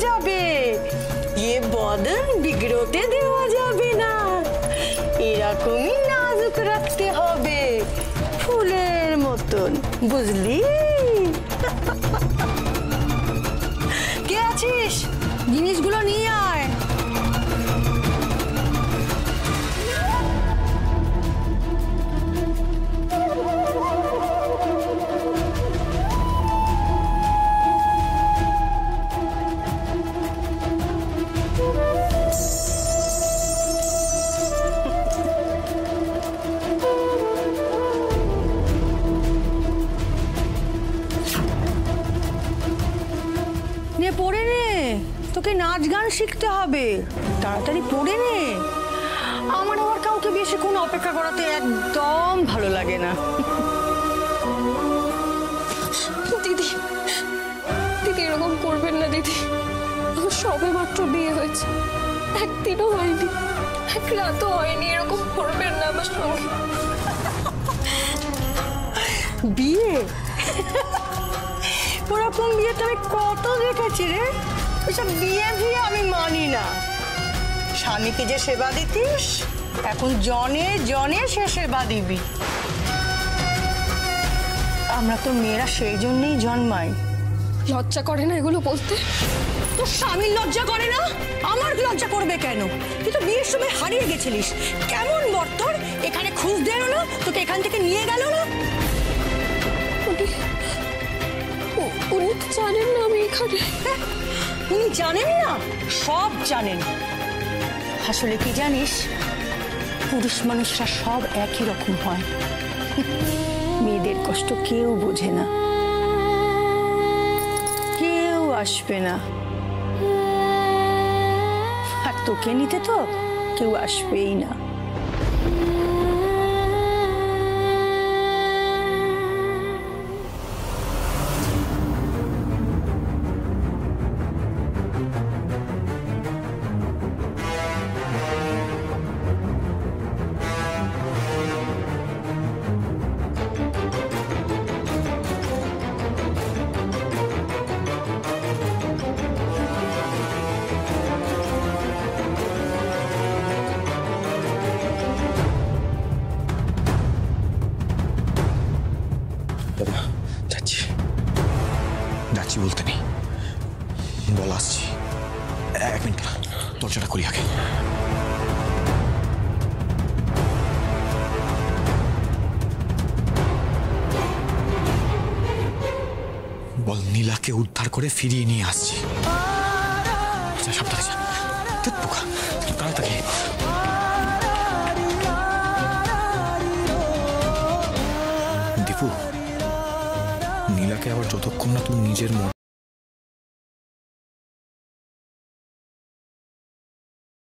যাবে, ये बदन बिगड़ोते देवा जाबे ना, এরকমই নাজুক রাখতে হবে ফুলের মতন, বুঝলি? কে আছিস? জিনিসগুলো নিয়ে আয়। পড়ে নে, তোকে নাচ গান শিখতে হবে, তাড়াতাড়ি পড়ে নে। আমার আবার কাউকে বেশিক্ষণ অপেক্ষা করাতে একদম ভালো লাগে না। দিদি, দিদি এরকম করবেন না দিদি, আমার সবে মাত্র বিয়ে হয়েছে, একদিনও হয়নি, এক রাতও হয়নি, এরকম করবেন না আমার সঙ্গে। বিয়ে? ওরকম বিয়ে তো আমি কত দেখেছি রে, ওইসব বিয়ে বিয়ে আমি মানি না। স্বামীকে যে সেবা দিতিস, এখন জনে জনে সে সেবা দিবি। আমরা তো মেয়েরা সেই জন্যই জন্মাই। লজ্জা করে না এগুলো বলতে? তোর স্বামীর লজ্জা করে না? আমার লজ্জা করবে কেন? তুই তো বিয়ের সময় হারিয়ে গেছিলিস, কেমন বর তোর? এখানে খুঁজতে এলো না, তোকে এখান থেকে নিয়ে গেল না? উনি তো জানেন না আমি এখানে। উনি জানেন না? সব জানেন। আসলে কি জানিস, পুরুষ মানুষরা সব একই রকম হয়, মেয়েদের কষ্ট কেউ বোঝে না, কেউ আসবে না। আর তোকে নিতে তো কেউ আসবেই না। যাচ্ছি বলতে নেই, বল আসছি। 1 মিনিট দরজাটা করি আগে। বল নীলাকে উদ্ধার করে ফিরিয়ে নিয়ে আসছি। সাবধানে যা, পোকা তাড়াতাড়ি। দীপু, নীলাকে আবার যতক্ষণ না তুই নিজের মন